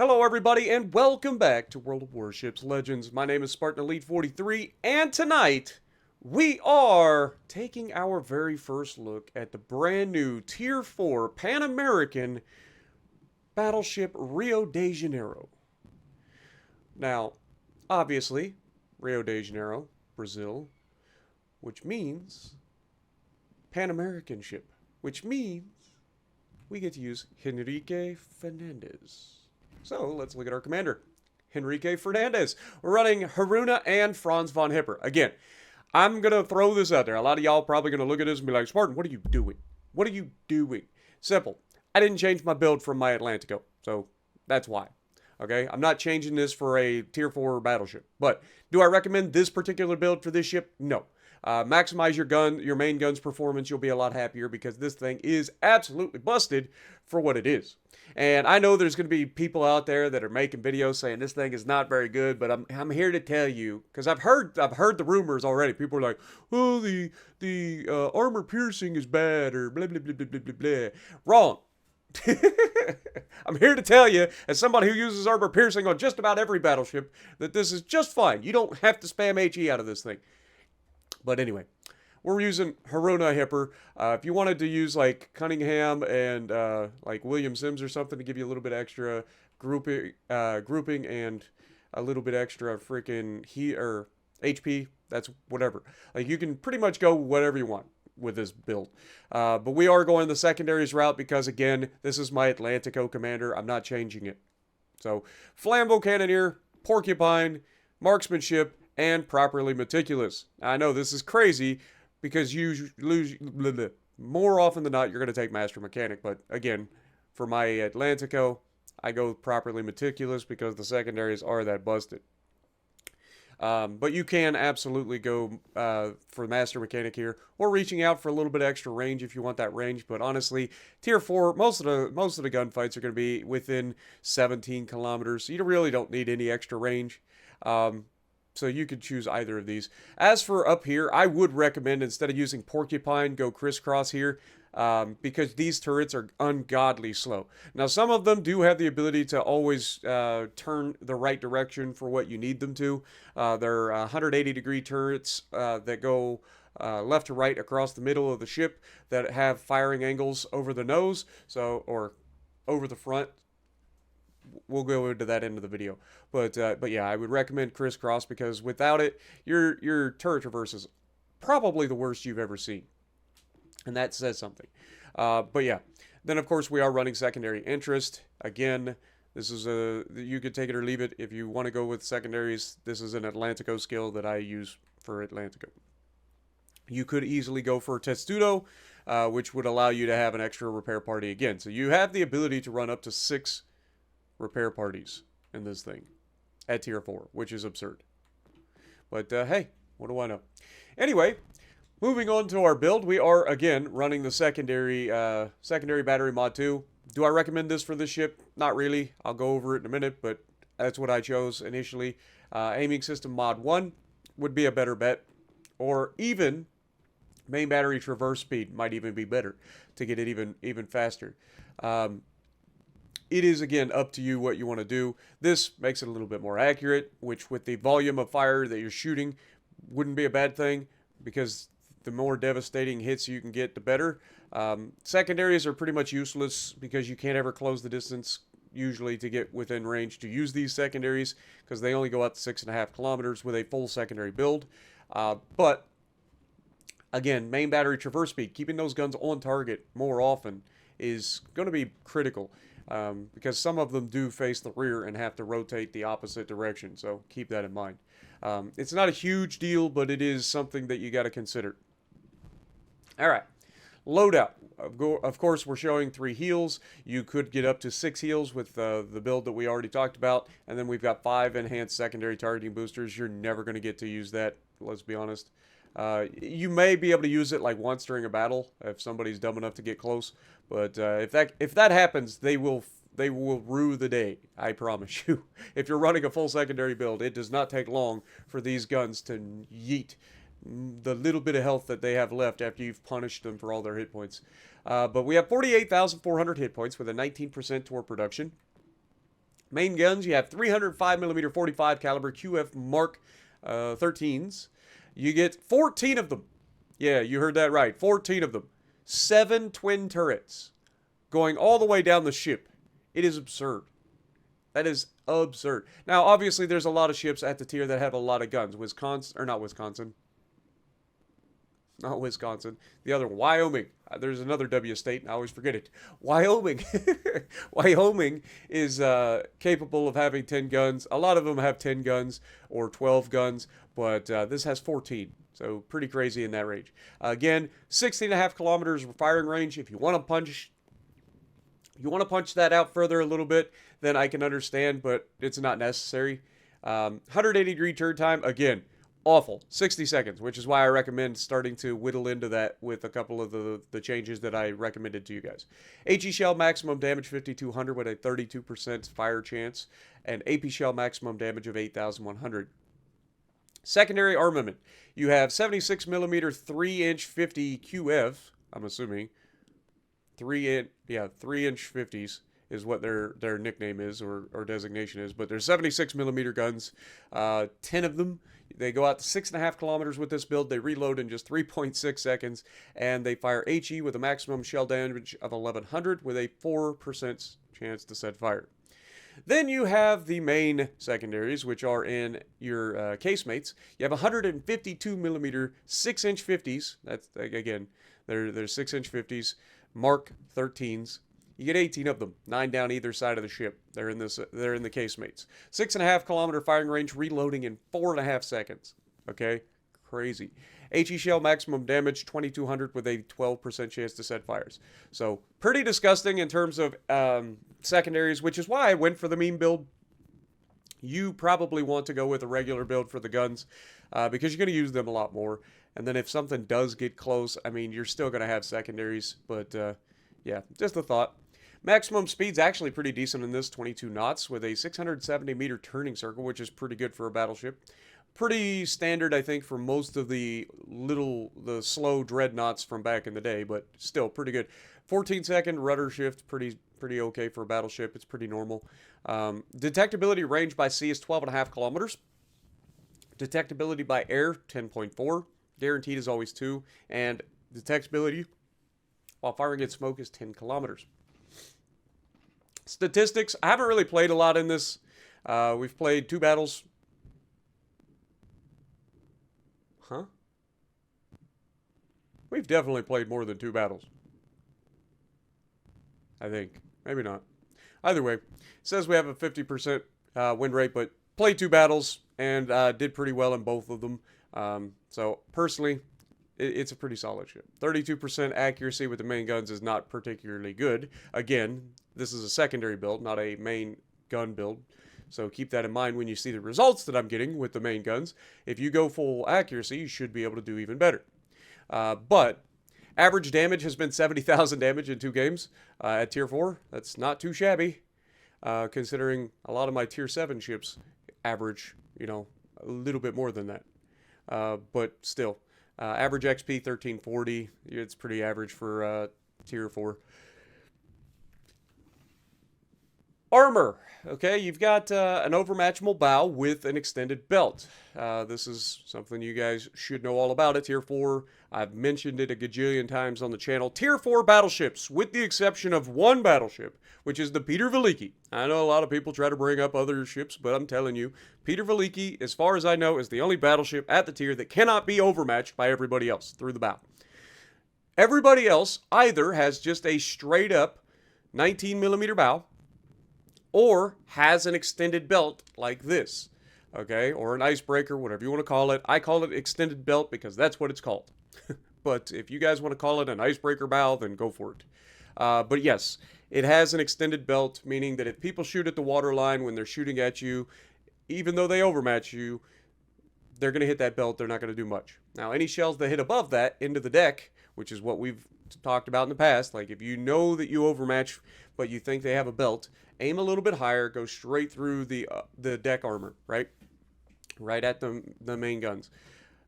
Hello everybody and welcome back to World of Warships Legends. My name is Spartan Elite 43 and tonight we are taking our very first look at the brand new Tier 4 Pan American Battleship Rio De Janeiro. Now, obviously, Rio de Janeiro, Brazil, which means Pan American ship, which means we get to use Henrique Fernandez. So let's look at our commander, Henrique Fernandez. We're running Haruna and Franz von Hipper. Again, I'm going to throw this out there. A lot of y'all probably going to look at this and be like, Spartan, what are you doing? What are you doing? Simple. I didn't change my build from my Atlantico, so that's why. Okay, I'm not changing this for a Tier 4 battleship. But do I recommend this particular build for this ship? No. Maximize your main gun's performance. You'll be a lot happier because this thing is absolutely busted for what it is. And I know there's going to be people out there that are making videos saying this thing is not very good, but I'm here to tell you because I've heard the rumors already. People are like, oh, the armor piercing is bad or blah blah blah blah blah blah blah. Wrong. I'm here to tell you, as somebody who uses armor piercing on just about every battleship, that this is just fine. You don't have to spam HE out of this thing. But anyway, we're using Haruna Hipper. If you wanted to use like Cunningham and like William Sims or something to give you a little bit extra grouping and a little bit extra freaking HP, that's whatever. Like you can pretty much go whatever you want with this build. But we are going the secondaries route because again, this is my Atlantico commander. I'm not changing it. So Flambeau Cannoneer, Porcupine, Marksmanship, and properly meticulous. I know this is crazy because you lose more often than not you're going to take Master Mechanic, but again, for my Atlantico, I go properly meticulous because the secondaries are that busted. But you can absolutely go for Master Mechanic here, or reaching out for a little bit extra range if you want that range. But honestly, Tier 4, most of the gunfights are going to be within 17 kilometers, so you really don't need any extra range. So you could choose either of these. As for up here, I would recommend instead of using Porcupine, go Crisscross here. Because these turrets are ungodly slow. Now, some of them do have the ability to always turn the right direction for what you need them to. They're 180-degree turrets that go left to right across the middle of the ship that have firing angles over the nose, or over the front. We'll go into that end of the video, but yeah, I would recommend Crisscross because without it, your turret traverse is probably the worst you've ever seen. And that says something. But yeah, then of course we are running secondary interest. Again, this is you could take it or leave it. If you want to go with secondaries, this is an Atlantico skill that I use for Atlantico. You could easily go for Testudo, which would allow you to have an extra repair party again. So you have the ability to run up to 6 repair parties in this thing at Tier 4, which is absurd. But hey, what do I know? Anyway, moving on to our build, we are again running the secondary battery mod 2. Do I recommend this for this ship? Not really. I'll go over it in a minute, but that's what I chose initially. Aiming system mod 1 would be a better bet, or even main battery traverse speed might even be better to get it even faster. It is, again, up to you what you want to do. This makes it a little bit more accurate, which with the volume of fire that you're shooting wouldn't be a bad thing because the more devastating hits you can get, the better. Secondaries are pretty much useless because you can't ever close the distance usually to get within range to use these secondaries because they only go out to 6.5 kilometers with a full secondary build. But, again, main battery traverse speed, keeping those guns on target more often is going to be critical. Because some of them do face the rear and have to rotate the opposite direction, so keep that in mind. It's not a huge deal, but it is something that you got to consider. Alright, loadout. Of course, we're showing 3 heals. You could get up to 6 heals with the build that we already talked about, and then we've got 5 enhanced secondary targeting boosters. You're never going to get to use that, let's be honest. You may be able to use it like once during a battle if somebody's dumb enough to get close, but if that happens, they will rue the day. I promise you. If you're running a full secondary build, it does not take long for these guns to yeet the little bit of health that they have left after you've punished them for all their hit points. But we have 48,400 hit points with a 19% torque production. Main guns, you have 305mm 45 caliber QF Mark 13s. You get 14 of them. Yeah, you heard that right. 14 of them. 7 twin turrets going all the way down the ship. It is absurd. That is absurd. Now, obviously, there's a lot of ships at the tier that have a lot of guns. Not Wisconsin. The other one, Wyoming. There's another W state, and I always forget it. Wyoming. Wyoming is capable of having 10 guns. A lot of them have 10 guns or 12 guns, but this has 14. So pretty crazy in that range. Again, 16.5 kilometers firing range. If you want to punch that out further a little bit, then I can understand, but it's not necessary. 180-degree turn time, again, awful. 60 seconds, which is why I recommend starting to whittle into that with a couple of the changes that I recommended to you guys. HE shell maximum damage 5,200 with a 32% fire chance, and AP shell maximum damage of 8,100. Secondary armament. You have 76mm 3-inch 50 QF, I'm assuming. 3-inch 50s is what their nickname is or designation is. But there's 76mm guns, 10 of them. They go out to 6.5 kilometers with this build. They reload in just 3.6 seconds, and they fire HE with a maximum shell damage of 1,100 with a 4% chance to set fire. Then you have the main secondaries, which are in your casemates. You have 152mm 6-inch 50s. That's, again, they're 6-inch 50s, Mark 13s. You get 18 of them, 9 down either side of the ship. They're in the casemates. 6.5 kilometer firing range, reloading in 4.5 seconds. Okay, crazy. HE shell maximum damage 2,200 with a 12% chance to set fires. So pretty disgusting in terms of secondaries, which is why I went for the meme build. You probably want to go with a regular build for the guns because you're going to use them a lot more. And then if something does get close, I mean, you're still going to have secondaries. But yeah, just a thought. Maximum speed's actually pretty decent in this, 22 knots with a 670-meter turning circle, which is pretty good for a battleship. Pretty standard, I think, for most of the slow dreadnoughts from back in the day, but still pretty good. 14-second rudder shift, pretty okay for a battleship. It's pretty normal. Detectability range by sea is 12.5 kilometers. Detectability by air, 10.4. Guaranteed is always 2. And detectability while firing at smoke is 10 kilometers. Statistics, I haven't really played a lot in this. We've played 2 battles. Huh? We've definitely played more than 2 battles. I think. Maybe not. Either way, it says we have a 50% win rate, but played 2 battles and did pretty well in both of them. So, personally, it's a pretty solid ship. 32% accuracy with the main guns is not particularly good. Again, this is a secondary build, not a main gun build. So keep that in mind when you see the results that I'm getting with the main guns. If you go full accuracy, you should be able to do even better. But average damage has been 70,000 damage in 2 games at Tier 4. That's not too shabby, considering a lot of my Tier 7 ships average, a little bit more than that. But still, average XP 1340. It's pretty average for Tier 4. Armor. Okay, you've got an overmatchable bow with an extended belt. This is something you guys should know all about at Tier 4. I've mentioned it a gajillion times on the channel. Tier 4 battleships, with the exception of one battleship, which is the Peter Veliki. I know a lot of people try to bring up other ships, but I'm telling you, Peter Veliki, as far as I know, is the only battleship at the tier that cannot be overmatched by everybody else through the bow. Everybody else either has just a straight up 19mm bow, or has an extended belt like this, okay, or an icebreaker, whatever you want to call it. I call it extended belt because that's what it's called. But if you guys want to call it an icebreaker bow, then go for it. But yes, it has an extended belt, meaning that if people shoot at the waterline when they're shooting at you, even though they overmatch you, they're going to hit that belt. They're not going to do much. Now, any shells that hit above that into the deck, which is what we've talked about in the past, like if you know that you overmatch but you think they have a belt, aim a little bit higher, go straight through the deck armor, right at the main guns.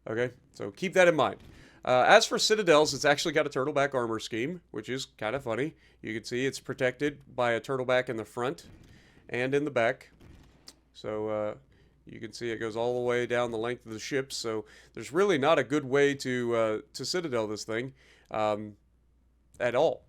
Okay, so keep that in mind. As for citadels, it's actually got a turtleback armor scheme, which is kind of funny. You can see it's protected by a turtleback in the front, and in the back. So you can see it goes all the way down the length of the ship. So there's really not a good way to citadel this thing at all.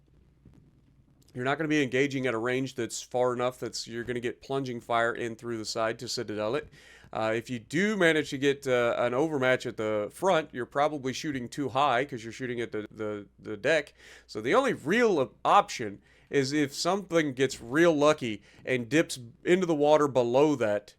You're not going to be engaging at a range that's far enough that you're going to get plunging fire in through the side to citadel it. If you do manage to get an overmatch at the front, you're probably shooting too high because you're shooting at the deck. So the only real option is if something gets real lucky and dips into the water below that.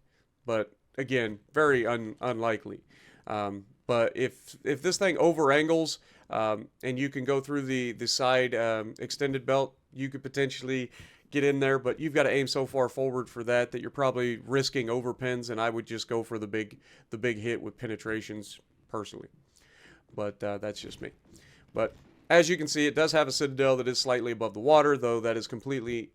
But again, very unlikely. But if this thing over angles and you can go through the side extended belt, you could potentially get in there, but you've got to aim so far forward for that you're probably risking overpins, and I would just go for the big hit with penetrations personally. But that's just me. But as you can see, it does have a citadel that is slightly above the water, though that is completely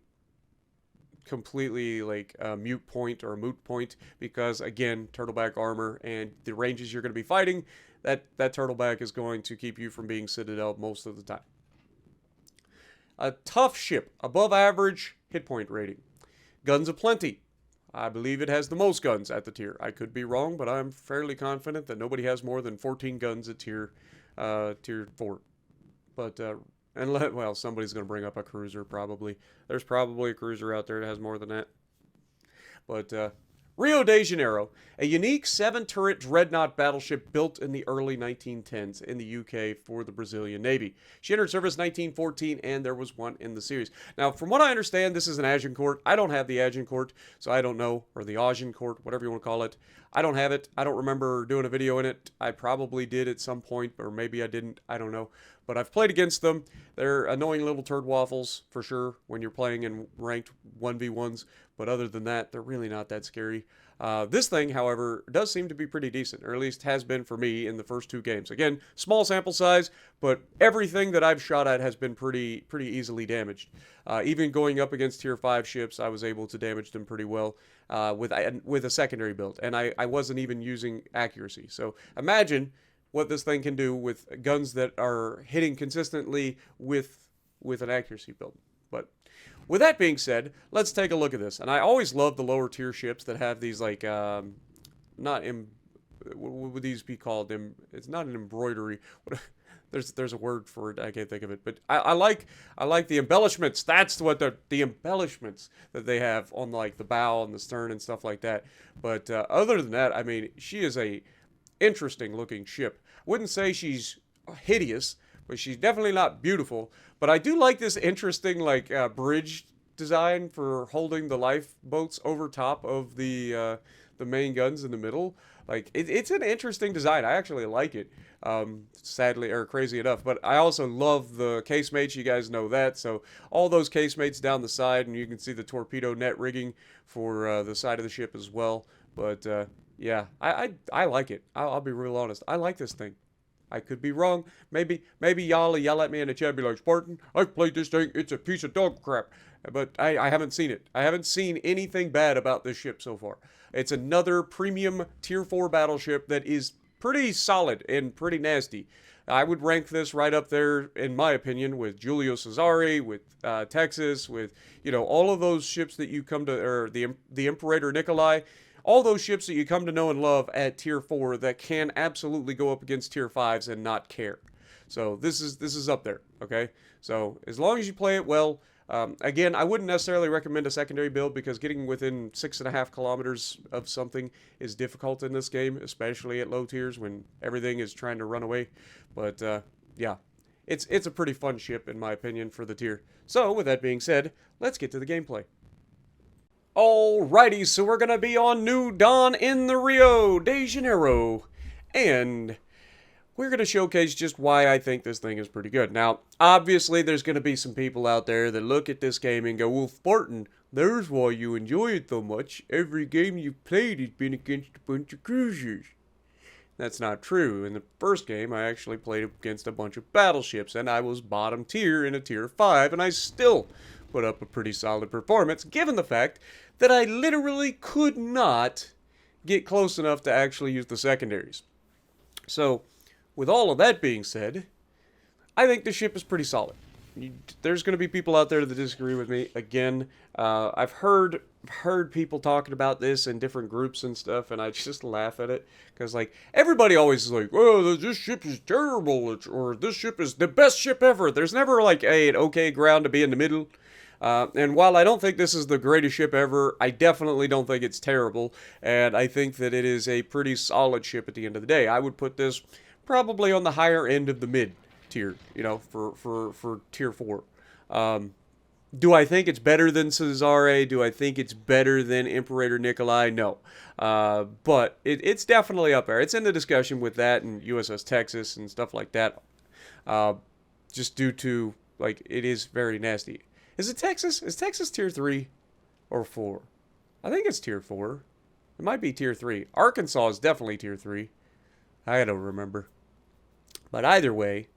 like a moot point because again, turtleback armor and the ranges you're going to be fighting, that turtleback is going to keep you from being citadel most of the time. A tough ship, above average hit point rating. Guns aplenty. I believe it has the most guns at the tier. I could be wrong, but I'm fairly confident that nobody has more than 14 guns at tier 4. But well, somebody's going to bring up a cruiser probably. There's probably a cruiser out there that has more than that. But Rio De Janeiro, a unique 7-turret dreadnought battleship built in the early 1910s in the UK for the Brazilian Navy. She entered service 1914, and there was one in the series. Now, from what I understand, this is an Agincourt. I don't have the Agincourt, so I don't know, or the Agincourt, whatever you want to call it. I don't have it. I don't remember doing a video in it. I probably did at some point, or maybe I didn't. I don't know. But I've played against them. They're annoying little turd waffles, for sure, when you're playing in ranked 1v1s. But other than that, they're really not that scary. This thing, however, does seem to be pretty decent, or at least has been for me in the first 2 games. Again, small sample size, but everything that I've shot at has been pretty easily damaged. Even going up against tier 5 ships, I was able to damage them pretty well with a secondary build, and I wasn't even using accuracy. So imagine what this thing can do with guns that are hitting consistently with an accuracy build. But with that being said, let's take a look at this. And I always love the lower tier ships that have these like what would these be called? It's not an embroidery. There's a word for it. I can't think of it. But I like the embellishments. That's what the embellishments that they have on like the bow and the stern and stuff like that. But other than that, I mean, she is a interesting looking ship. Wouldn't say she's hideous, but she's definitely not beautiful. But I do like this interesting like bridge design for holding the lifeboats over top of the main guns in the middle. Like it's an interesting design. I actually like it. Sadly, or crazy enough, but I also love the casemates. You guys know that. So all those casemates down the side, and you can see the torpedo net rigging for the side of the ship as well. But yeah, I like it. I'll be real honest. I like this thing. I could be wrong. Maybe y'all yell at me in the chat, be like, Spartan, I've played this thing. It's a piece of dog crap. But I haven't seen it. I haven't seen anything bad about this ship so far. It's another premium tier 4 battleship that is pretty solid and pretty nasty. I would rank this right up there, in my opinion, with Giulio Cesare, with Texas, with, you know, all of those ships that you come to, or the Imperator Nikolai. All those ships that you come to know and love at tier 4 that can absolutely go up against tier 5s and not care. So this is up there, okay? So as long as you play it well, again, I wouldn't necessarily recommend a secondary build because getting within 6.5 kilometers of something is difficult in this game, especially at low tiers when everything is trying to run away. But yeah, it's a pretty fun ship in my opinion for the tier. So with that being said, let's get to the gameplay. Alrighty, so we're going to be on New Dawn in the Rio De Janeiro, and we're going to showcase just why I think this thing is pretty good. Now, obviously, there's going to be some people out there that look at this game and go, well, Spartan, there's why you enjoy it so much. Every game you've played has been against a bunch of cruisers. That's not true. In the first game, I actually played against a bunch of battleships, and I was bottom tier in a tier 5, and I still put up a pretty solid performance, given the fact that I literally could not get close enough to actually use the secondaries. So, with all of that being said, I think the ship is pretty solid. There's going to be people out there that disagree with me. Again, I've heard heard people talking about this in different groups and stuff, and I just laugh at it because like everybody always is like, "Oh, this ship is terrible," or "This ship is the best ship ever." There's never like an okay ground to be in the middle. And while I don't think this is the greatest ship ever, I definitely don't think it's terrible, and I think that it is a pretty solid ship at the end of the day. I would put this probably on the higher end of the mid tier, you know, for tier 4. Do I think it's better than Cesare? Do I think it's better than Imperator Nikolai? No. But it's definitely up there. It's in the discussion with that and USS Texas and stuff like that. Uh, just due to, like, it is very nasty. Is it Texas? Is Texas tier 3 or 4? I think it's tier 4. It might be tier 3. Arkansas is definitely tier 3. I don't remember. But either way,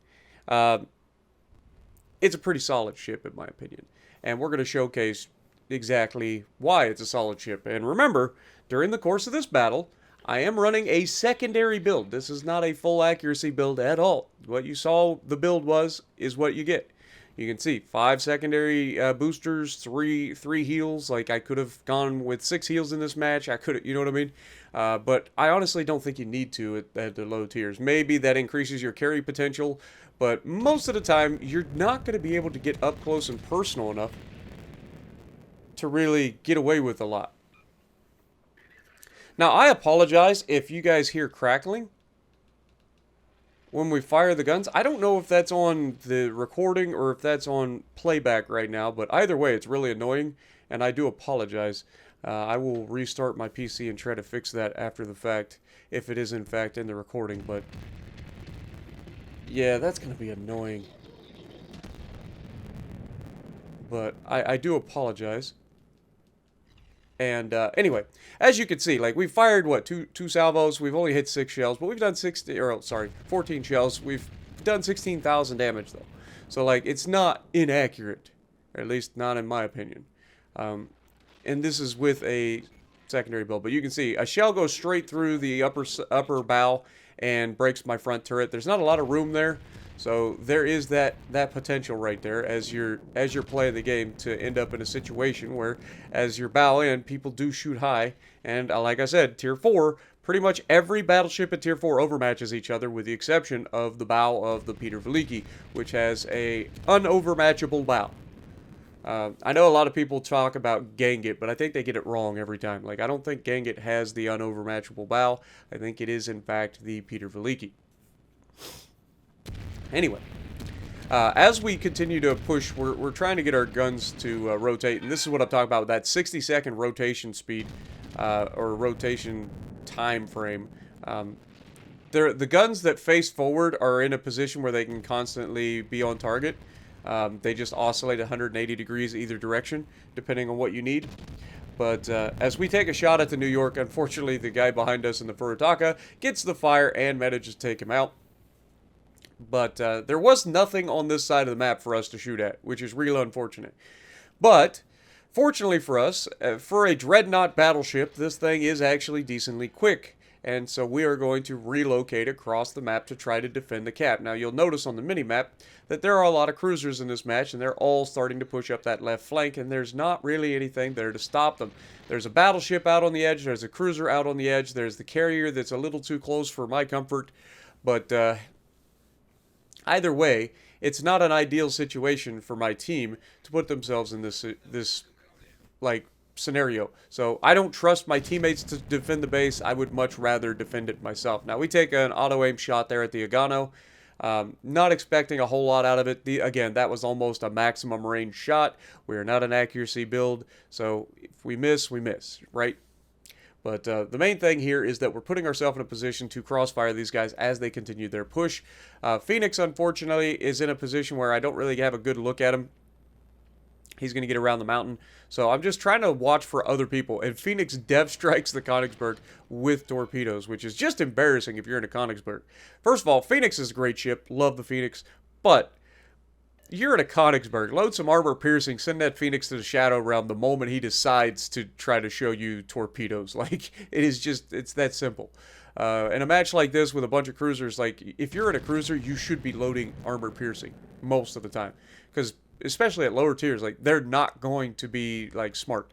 it's a pretty solid ship in my opinion. And we're going to showcase exactly why it's a solid ship. And remember, during the course of this battle, I am running a secondary build. This is not a full accuracy build at all. What you saw the build was, is what you get. You can see 5 secondary boosters, 3 heals. Like, I could have gone with 6 heals in this match. I could have, you know what I mean? But I honestly don't think you need to at the low tiers. Maybe that increases your carry potential, but most of the time, you're not going to be able to get up close and personal enough to really get away with a lot. Now, I apologize if you guys hear crackling when we fire the guns. I don't know if that's on the recording or if that's on playback right now, but either way, it's really annoying, and I do apologize. I will restart my PC and try to fix that after the fact, if it is in fact in the recording, but yeah, that's going to be annoying. But I do apologize. And anyway, as you can see, like, we fired, what, two salvos. We've only hit 6 shells, but we've done 14 shells. We've done 16,000 damage, though. So, like, it's not inaccurate, or at least not in my opinion. And this is with a secondary build. But you can see, a shell goes straight through the upper bow and breaks my front turret. There's not a lot of room there. So there is that potential right there as you're playing the game to end up in a situation where, as you're bow in, people do shoot high. And like I said, tier 4, pretty much every battleship at tier 4 overmatches each other, with the exception of the bow of the Peter Veliki, which has a unovermatchable bow. I know a lot of people talk about Gangit, but I think they get it wrong every time. Like, I don't think Gangit has the unovermatchable bow. I think it is, in fact, the Peter Veliki. Anyway, as we continue to push, we're trying to get our guns to rotate, and this is what I'm talking about, with that 60-second rotation speed, or rotation time frame. The guns that face forward are in a position where they can constantly be on target. They just oscillate 180 degrees either direction, depending on what you need. But as we take a shot at the New York, unfortunately, the guy behind us in the Furutaka gets the fire and manages to take him out. But there was nothing on this side of the map for us to shoot at, which is real unfortunate. But fortunately for us, for a dreadnought battleship, this thing is actually decently quick. And so we are going to relocate across the map to try to defend the cap. Now, you'll notice on the mini-map that there are a lot of cruisers in this match, and they're all starting to push up that left flank, and there's not really anything there to stop them. There's a battleship out on the edge, there's a cruiser out on the edge, there's the carrier that's a little too close for my comfort, but either way, it's not an ideal situation for my team to put themselves in this like, scenario. So I don't trust my teammates to defend the base. I would much rather defend it myself. Now, we take an auto-aim shot there at the Agano. Not expecting a whole lot out of it. Again, that was almost a maximum range shot. We are not an accuracy build, so if we miss, right? But the main thing here is that we're putting ourselves in a position to crossfire these guys as they continue their push. Phoenix, unfortunately, is in a position where I don't really have a good look at him. He's going to get around the mountain. So I'm just trying to watch for other people. And Phoenix dev strikes the Königsberg with torpedoes, which is just embarrassing if you're in a Königsberg. First of all, Phoenix is a great ship. Love the Phoenix. But you're in a Königsberg. Load some armor piercing. Send that Phoenix to the Shadow Realm the moment he decides to try to show you torpedoes. Like, it's that simple. In a match like this with a bunch of cruisers, like, if you're in a cruiser, you should be loading armor piercing most of the time. Because especially at lower tiers, like, they're not going to be, like, smart.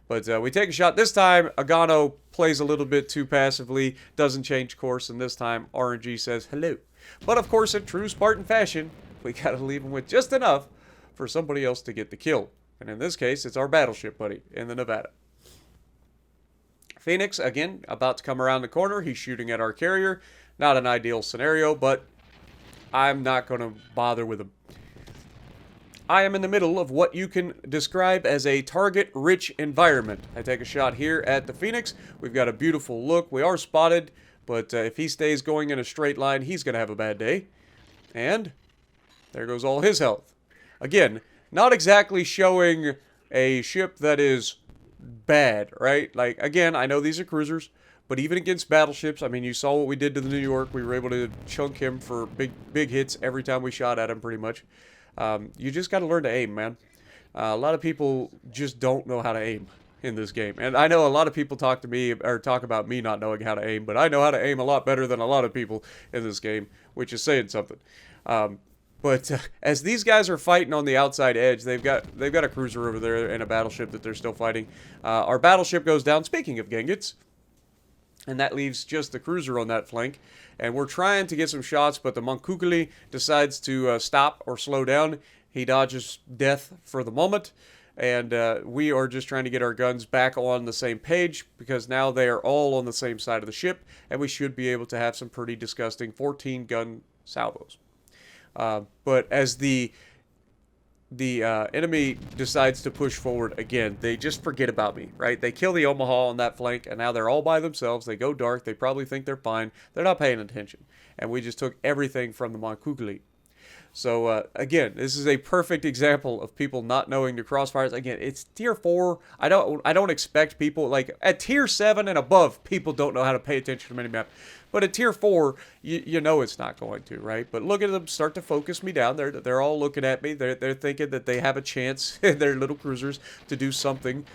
But we take a shot. This time, Agano plays a little bit too passively, doesn't change course, and this time RNG says hello. But of course, in true Spartan fashion, we gotta leave him with just enough for somebody else to get the kill. And in this case, it's our battleship buddy in the Nevada. Phoenix, again, about to come around the corner. He's shooting at our carrier. Not an ideal scenario, but I'm not going to bother with him. I am in the middle of what you can describe as a target-rich environment. I take a shot here at the Phoenix. We've got a beautiful look. We are spotted, but if he stays going in a straight line, he's going to have a bad day. And there goes all his health. Again, not exactly showing a ship that is bad, right? Like, again, I know these are cruisers, but even against battleships, I mean, you saw what we did to the New York. We were able to chunk him for big hits every time we shot at him, pretty much. You just got to learn to aim, man. A lot of people just don't know how to aim in this game. And I know a lot of people talk to me, or talk about me not knowing how to aim, but I know how to aim a lot better than a lot of people in this game, which is saying something. But as these guys are fighting on the outside edge, they've got a cruiser over there and a battleship that they're still fighting. Our battleship goes down, speaking of Gengets, and that leaves just the cruiser on that flank. And we're trying to get some shots, but the Monkukuli decides to stop or slow down. He dodges death for the moment, and we are just trying to get our guns back on the same page, because now they are all on the same side of the ship, and we should be able to have some pretty disgusting 14-gun salvos. But as the enemy decides to push forward again, they just forget about me, right? They kill the Omaha on that flank, and now they're all by themselves. They go dark. They probably think they're fine. They're not paying attention. And we just took everything from the Monkukuli. So, again, this is a perfect example of people not knowing the crossfires. Again, it's tier 4. I don't expect people, like, at tier 7 and above, people don't know how to pay attention to minimap. But at tier 4, you know it's not going to, right? But look at them start to focus me down. They're all looking at me. They're thinking that they have a chance in their little cruisers to do something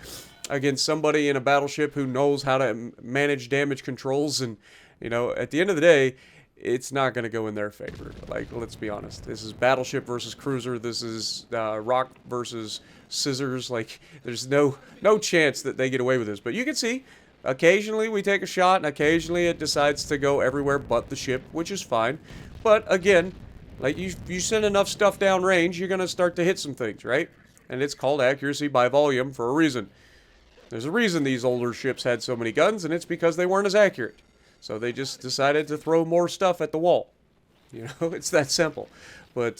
against somebody in a battleship who knows how to manage damage controls. And, you know, at the end of the day, it's not going to go in their favor. Like, let's be honest. This is battleship versus cruiser. This is rock versus scissors. Like, there's no chance that they get away with this. But you can see, occasionally we take a shot, and occasionally it decides to go everywhere but the ship, which is fine. But again, like, you send enough stuff down range, you're going to start to hit some things, right? And it's called accuracy by volume for a reason. There's a reason these older ships had so many guns, and it's because they weren't as accurate. So they just decided to throw more stuff at the wall. You know, it's that simple. But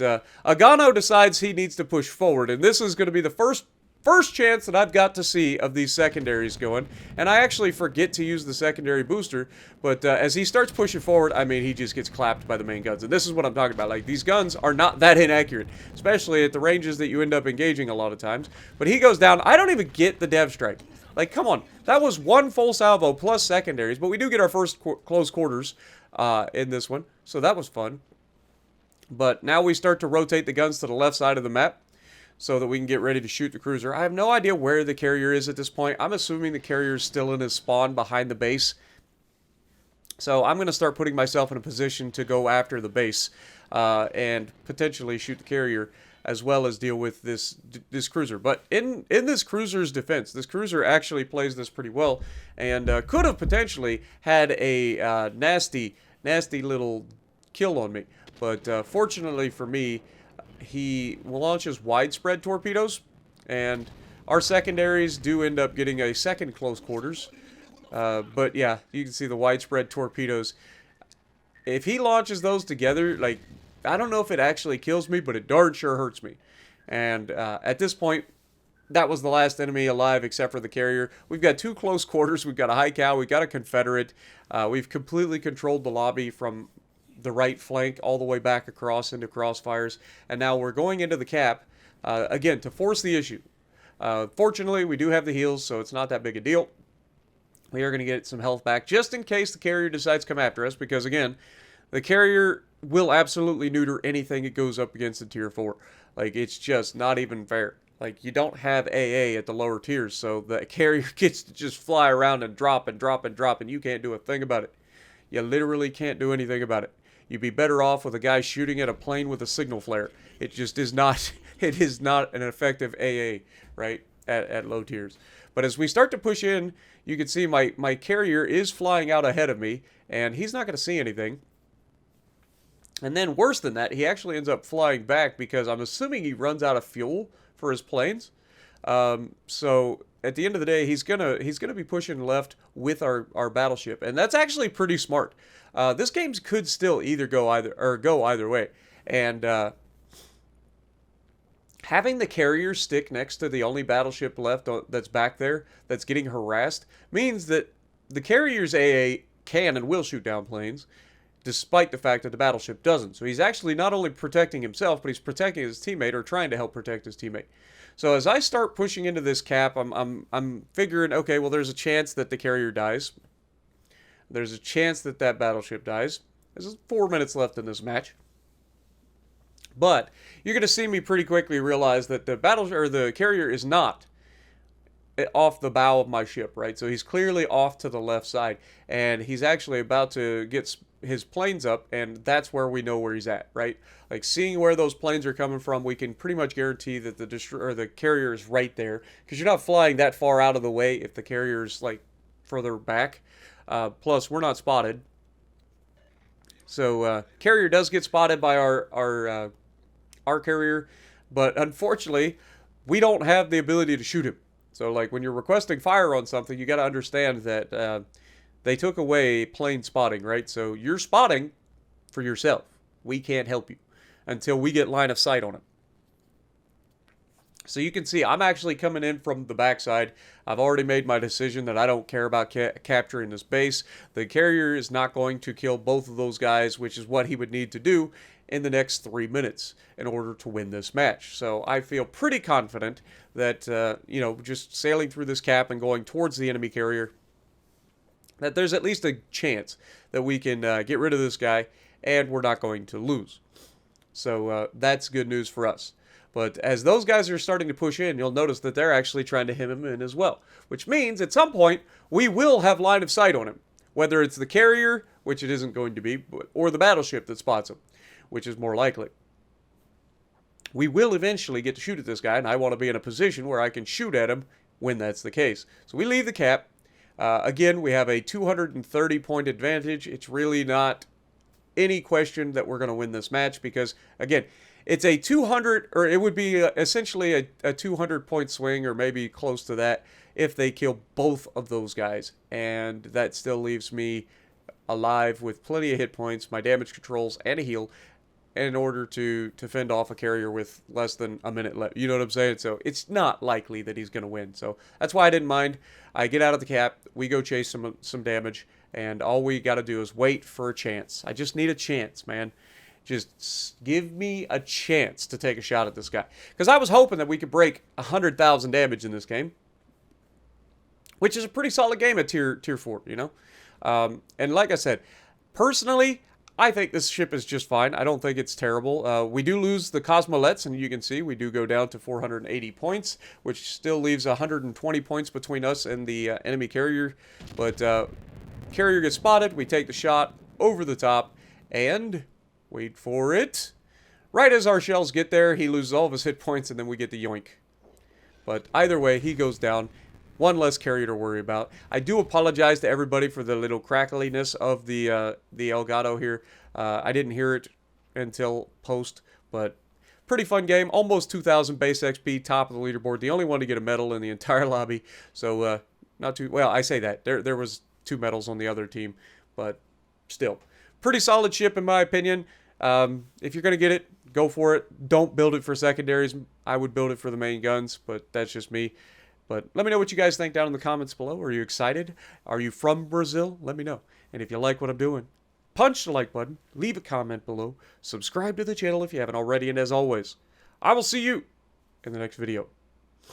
Agano decides he needs to push forward, and this is going to be the first chance that I've got to see of these secondaries going. And I actually forget to use the secondary booster, but as he starts pushing forward, I mean, he just gets clapped by the main guns. And this is what I'm talking about. Like, these guns are not that inaccurate, especially at the ranges that you end up engaging a lot of times. But he goes down. I don't even get the dev strike. Like, come on. That was one full salvo plus secondaries, but we do get our first close quarters in this one, so that was fun. But now we start to rotate the guns to the left side of the map so that we can get ready to shoot the cruiser. I have no idea where the carrier is at this point. I'm assuming the carrier is still in his spawn behind the base. So I'm going to start putting myself in a position to go after the base and potentially shoot the carrier, as well as deal with this cruiser. But in this cruiser's defense, this cruiser actually plays this pretty well, and could have potentially had a nasty little kill on me. But fortunately for me, he launches widespread torpedoes, and our secondaries do end up getting a second close quarters. But yeah, you can see the widespread torpedoes. If he launches those together, like, I don't know if it actually kills me, but it darn sure hurts me. And at this point, that was the last enemy alive except for the carrier. We've got 2 close quarters. We've got a high cow. We've got a Confederate. We've completely controlled the lobby from the right flank all the way back across into crossfires. And now we're going into the cap, again, to force the issue. Fortunately, we do have the heals, so it's not that big a deal. We are going to get some health back just in case the carrier decides to come after us, because, again, the carrier will absolutely neuter anything it goes up against in tier 4. Like, it's just not even fair. Like, you don't have AA at the lower tiers, so the carrier gets to just fly around and drop and drop and drop, and you can't do a thing about it. You literally can't do anything about it. You'd be better off with a guy shooting at a plane with a signal flare. It just is not, it is not an effective AA, right, at low tiers. But as we start to push in, you can see my carrier is flying out ahead of me, and he's not going to see anything. And then worse than that, he actually ends up flying back because I'm assuming he runs out of fuel for his planes. So at the end of the day, he's gonna be pushing left with our battleship, and that's actually pretty smart. This game could still either go either way, and having the carrier stick next to the only battleship left that's back there that's getting harassed means that the carrier's AA can and will shoot down planes, despite the fact that the battleship doesn't. So he's actually not only protecting himself, but he's protecting his teammate, or trying to help protect his teammate. So as I start pushing into this cap, I'm figuring, okay, well, there's a chance that the carrier dies. There's a chance that that battleship dies. There's 4 minutes left in this match. But you're going to see me pretty quickly realize that the carrier is not off the bow of my ship, right? So he's clearly off to the left side, and he's actually about to get his planes up, and that's where we know where he's at, right? Like, seeing where those planes are coming from, we can pretty much guarantee that the carrier is right there, because you're not flying that far out of the way if the carrier's like further back. Plus, we're not spotted, so carrier does get spotted by our carrier, but unfortunately, we don't have the ability to shoot him. So, like, when you're requesting fire on something, you got to understand that they took away plane spotting, right? So you're spotting for yourself. We can't help you until we get line of sight on it. So you can see I'm actually coming in from the backside. I've already made my decision that I don't care about capturing this base. The carrier is not going to kill both of those guys, which is what he would need to do in the next 3 minutes in order to win this match. So I feel pretty confident that, just sailing through this cap and going towards the enemy carrier, that there's at least a chance that we can get rid of this guy and we're not going to lose. So that's good news for us. But as those guys are starting to push in, you'll notice that they're actually trying to hem him in as well, which means at some point we will have line of sight on him, whether it's the carrier, which it isn't going to be, or the battleship that spots him, which is more likely. We will eventually get to shoot at this guy, and I want to be in a position where I can shoot at him when that's the case. So we leave the cap. Again, we have a 230-point advantage. It's really not any question that we're going to win this match because, again, it's a 200, or it would be essentially a 200-point swing, or maybe close to that, if they kill both of those guys. And that still leaves me alive with plenty of hit points, my damage controls, and a heal in order to fend off a carrier with less than a minute left. You know what I'm saying? So it's not likely that he's going to win. So that's why I didn't mind. I get out of the cap, we go chase some damage, and all we got to do is wait for a chance. I just need a chance, man. Just give me a chance to take a shot at this guy. Because I was hoping that we could break 100,000 damage in this game, which is a pretty solid game at tier 4, you know? And like I said, personally, I think this ship is just fine. I don't think it's terrible. We do lose the Cosmolets, and you can see we do go down to 480 points, which still leaves 120 points between us and the enemy carrier. But carrier gets spotted, we take the shot over the top, and wait for it. Right as our shells get there, he loses all of his hit points, and then we get the yoink. But either way, he goes down. One less carrier to worry about. I do apologize to everybody for the little crackliness of the Elgato here. I didn't hear it until post, but pretty fun game. Almost 2,000 base XP, top of the leaderboard. The only one to get a medal in the entire lobby. So not too well. I say that there was 2 medals on the other team, but still pretty solid ship in my opinion. If you're gonna get it, go for it. Don't build it for secondaries. I would build it for the main guns, but that's just me. But let me know what you guys think down in the comments below. Are you excited? Are you from Brazil? Let me know. And if you like what I'm doing, punch the like button, leave a comment below, subscribe to the channel if you haven't already, and as always, I will see you in the next video.